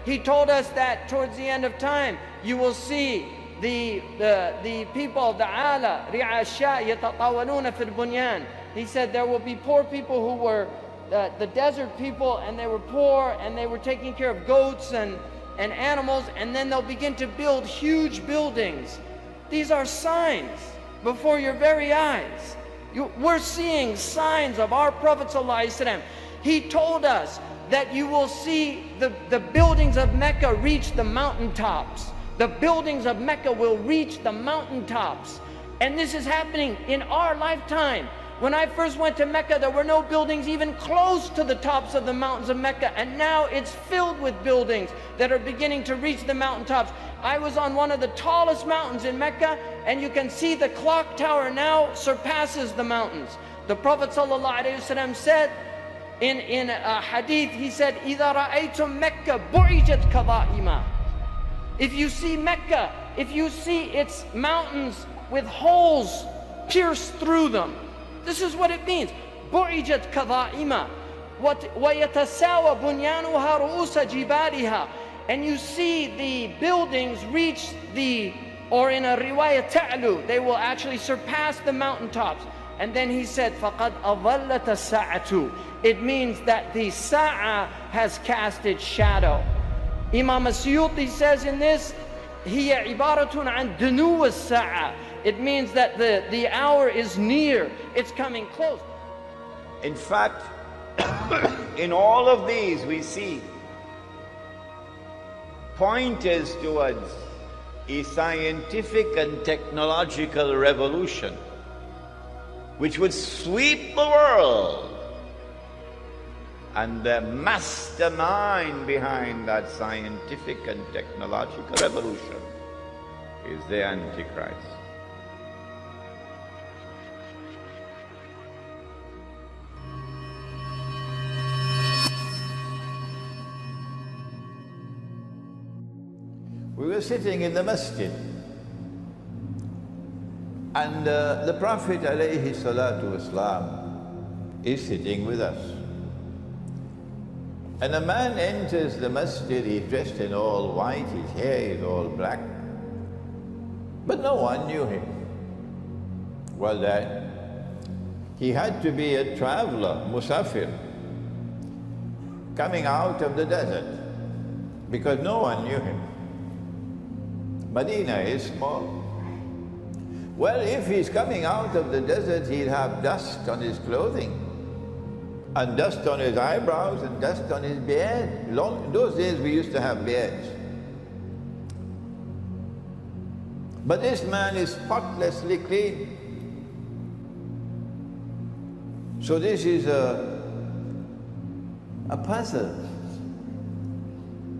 He told us that towards the end of time, you will see the people of the ala, ri'asha yatatawaluna fil bunyan. He said there will be poor people who were the desert people, and they were poor and they were taking care of goats and animals, and then they'll begin to build huge buildings. These are signs before your very eyes. We're seeing signs of our Prophet ﷺ. He told us that you will see the buildings of Mecca reach the mountaintops. The buildings of Mecca will reach the mountaintops. And this is happening in our lifetime. When I first went to Mecca, there were no buildings even close to the tops of the mountains of Mecca, and now it's filled with buildings that are beginning to reach the mountaintops. I was on one of the tallest mountains in Mecca, and you can see the clock tower now surpasses the mountains. The Prophet ﷺ said in a hadith, he said, إِذَا رَأَيْتُم مَكَّةَ بُعِجَتْ كَضَائِمًا. If you see Mecca, if you see its mountains with holes pierced through them, this is what it means. بُعِجَتْ كَضَائِمًا وَيَتَسَاوَى بُنْيَانُهَا رُؤُوسَ جِبَالِهَا. And you see the buildings reach or in a riwayah ta'lu, they will actually surpass the mountaintops. And then he said, فَقَدْ أَظَلَّتَ السَّاعَةُ. It means that the sa'a has cast its shadow. Imam As-Suyuti says in this, هِيَ عِبَارَةٌ عَنْ دُنُوَ السَّاعَةِ. It means that the hour is near, it's coming close. In fact, in all of these we see pointers towards a scientific and technological revolution which would sweep the world. And the mastermind behind that scientific and technological revolution is the Antichrist. We were sitting in the masjid, and the Prophet alayhi salatu wasalam is sitting with us. And a man enters the masjid, he's dressed in all white, his hair is all black, but no one knew him. Well, he had to be a traveler, musafir, coming out of the desert, because no one knew him. Medina is small. Well, if he's coming out of the desert, he'll have dust on his clothing, and dust on his eyebrows, and dust on his beard. In those days we used to have beards. But this man is spotlessly clean. So this is a puzzle.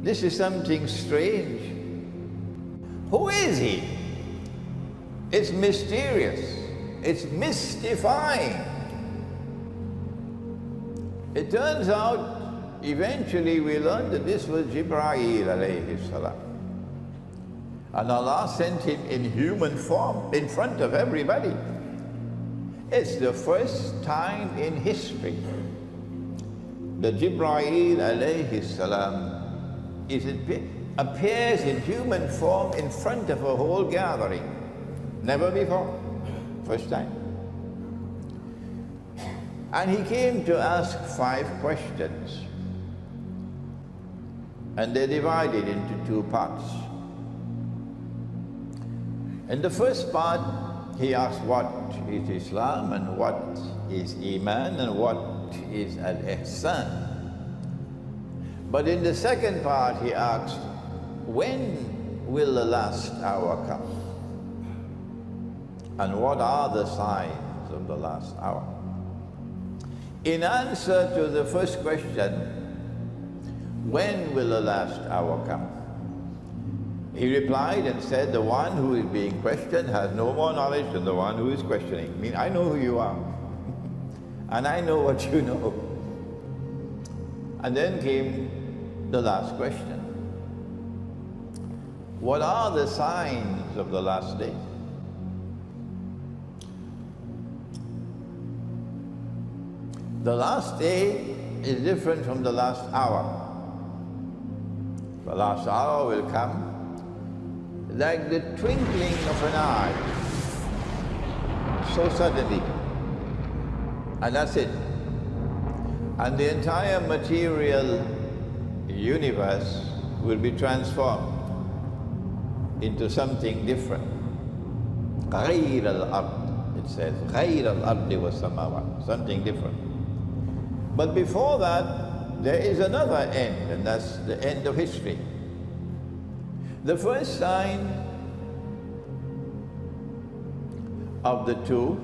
This is something strange. Who is he? It's mysterious. It's mystifying. It turns out, eventually we learned that this was Jibreel alayhi salam. And Allah sent him in human form in front of everybody. It's the first time in history that Jibreel alayhi salam appears in human form in front of a whole gathering. Never before. First time. And he came to ask 5 questions. And they're divided into 2 parts. In the first part, he asked what is Islam and what is Iman and what is Al-Ihsan. But in the second part, he asked, when will the last hour come? And what are the signs of the last hour? In answer to the first question, when will the last hour come? He replied and said, the one who is being questioned has no more knowledge than the one who is questioning. I mean, I know who you are, and I know what you know. And then came the last question. What are the signs of the last day? The last day is different from the last hour. The last hour will come like the twinkling of an eye, so suddenly, and that's it. And the entire material universe will be transformed into something different. غَيْرَ الْأَرْضِ, it says, غَيْرَ الْأَرْضِ وَالسَّمَاوَاتِ, something different. But before that, there is another end, and that's the end of history. The first sign of the two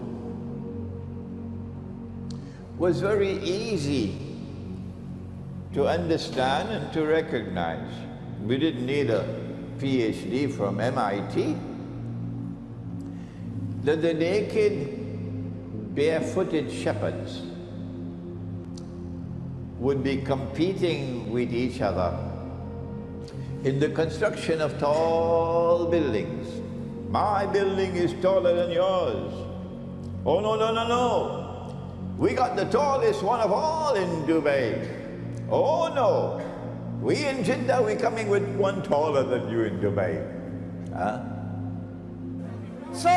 was very easy to understand and to recognize. We didn't need a PhD from MIT. That the naked, barefooted shepherds would be competing with each other in the construction of tall buildings. My building is taller than yours. Oh, no, no, no, no. We got the tallest one of all in Dubai. Oh, no. We in Jeddah, we're coming with one taller than you in Dubai. Huh? So,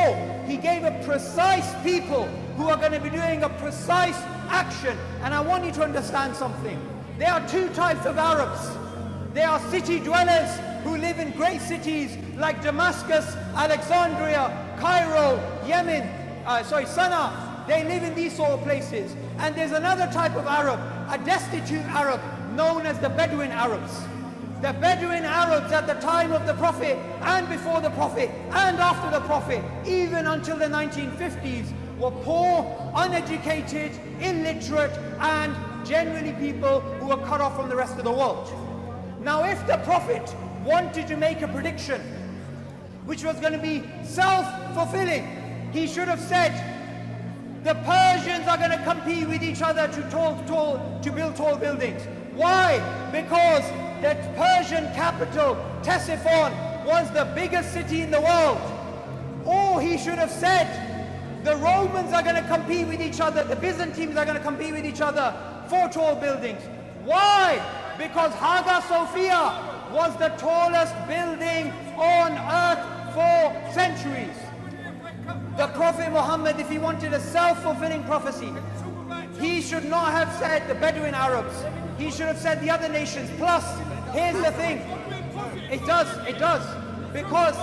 he gave a precise people who are going to be doing a precise action. And I want you to understand something. There are two types of Arabs. There are city dwellers who live in great cities like Damascus, Alexandria, Cairo, Yemen, Sana'a. They live in these sort of places. And there's another type of Arab, a destitute Arab, known as the Bedouin Arabs. The Bedouin Arabs at the time of the Prophet and before the Prophet and after the Prophet, even until the 1950s, were poor, uneducated, illiterate, and generally people who were cut off from the rest of the world. Now, if the Prophet wanted to make a prediction which was going to be self-fulfilling, he should have said, the Persians are going to compete with each other to build tall buildings. Why? Because the Persian capital, Ctesiphon, was the biggest city in the world. Or he should have said, the Romans are going to compete with each other, the Byzantines are going to compete with each other for tall buildings. Why? Because Hagia Sophia was the tallest building on earth for centuries. The Prophet Muhammad, if he wanted a self-fulfilling prophecy, he should not have said the Bedouin Arabs. He should have said the other nations. Plus, here's the thing. It does. Because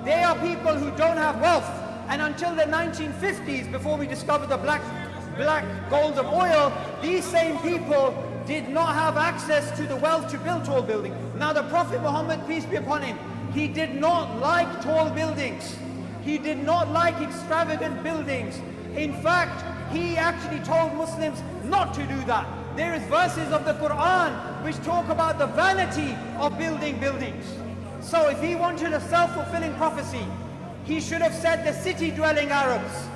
they are people who don't have wealth. And until the 1950s, before we discovered the black gold of oil, these same people did not have access to the wealth to build tall buildings. Now the Prophet Muhammad, peace be upon him, he did not like tall buildings. He did not like extravagant buildings. In fact, he actually told Muslims not to do that. There is verses of the Quran which talk about the vanity of building buildings. So if he wanted a self-fulfilling prophecy, he should have said the city-dwelling Arabs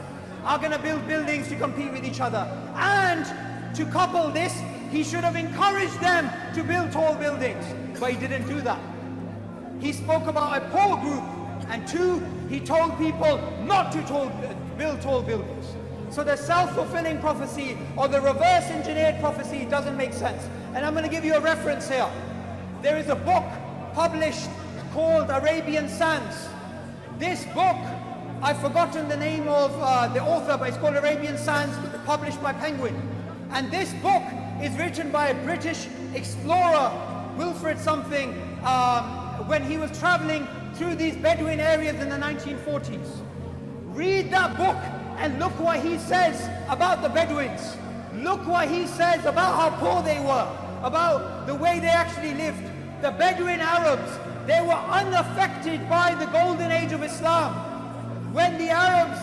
are going to build buildings to compete with each other. And to couple this, he should have encouraged them to build tall buildings. But he didn't do that. He spoke about a poor group. And two, he told people not to build tall buildings. So the self-fulfilling prophecy or the reverse-engineered prophecy doesn't make sense. And I'm going to give you a reference here. There is a book published called Arabian Sands. This book, I've forgotten the name of the author, but it's called Arabian Sands, published by Penguin. And this book is written by a British explorer, Wilfred something, when he was traveling through these Bedouin areas in the 1940s. Read that book and look what he says about the Bedouins. Look what he says about how poor they were, about the way they actually lived. The Bedouin Arabs, they were unaffected by the golden age of Islam. When the Arabs,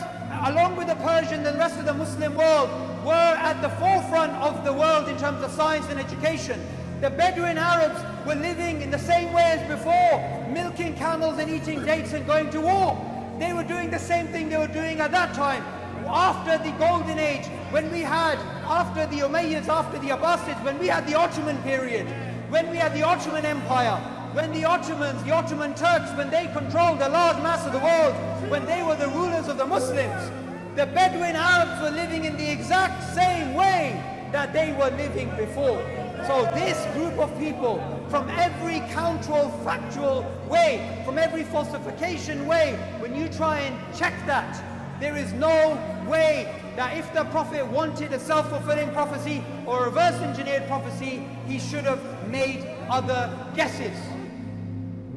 along with the Persians and the rest of the Muslim world, were at the forefront of the world in terms of science and education, the Bedouin Arabs were living in the same way as before, milking camels and eating dates and going to war. They were doing the same thing they were doing at that time. After the Golden Age, when we had, after the Umayyads, after the Abbasids, when we had the Ottoman period, when we had the Ottoman Empire, when the Ottomans, the Ottoman Turks, when they controlled a large mass of the world, when they were the rulers of the Muslims, the Bedouin Arabs were living in the exact same way that they were living before. So this group of people, from every counterfactual way, from every falsification way, when you try and check that, there is no way that if the Prophet wanted a self-fulfilling prophecy or a reverse-engineered prophecy, he should have made other guesses.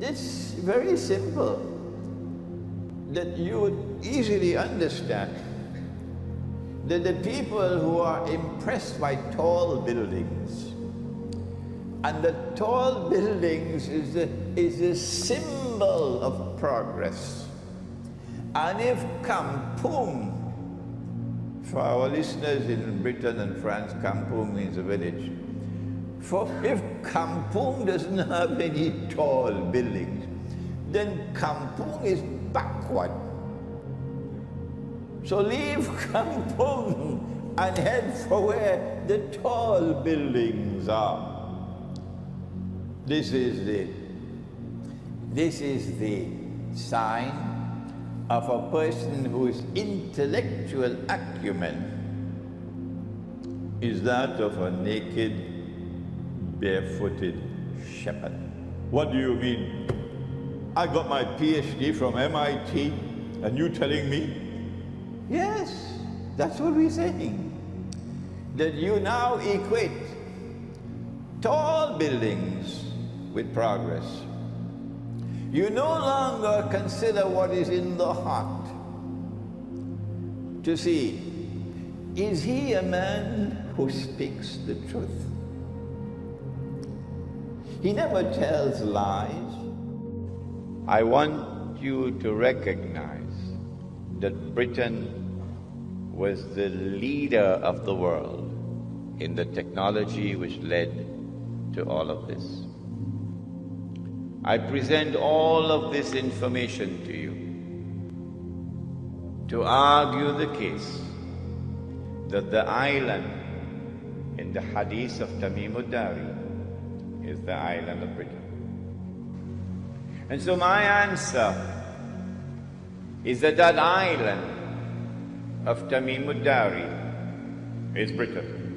It's very simple, that you would easily understand that the people who are impressed by tall buildings, and the tall buildings is a symbol of progress. And if kampung, for our listeners in Britain and France, kampung means a village. If kampung doesn't have any tall buildings, then kampung is backward. So leave kampung and head for where the tall buildings are. This is the sign of a person whose intellectual acumen is that of a naked, barefooted shepherd. What do you mean? I got my PhD from MIT and you telling me? Yes, that's what we're saying. That you now equate tall buildings with progress. You no longer consider what is in the heart to see, is he a man who speaks the truth? He never tells lies. I want you to recognize that Britain was the leader of the world in the technology which led to all of this. I present all of this information to you to argue the case that the island in the hadith of Tamim ad-Dari is the island of Britain. And so my answer is that that island of Tamim ad-Dari is Britain.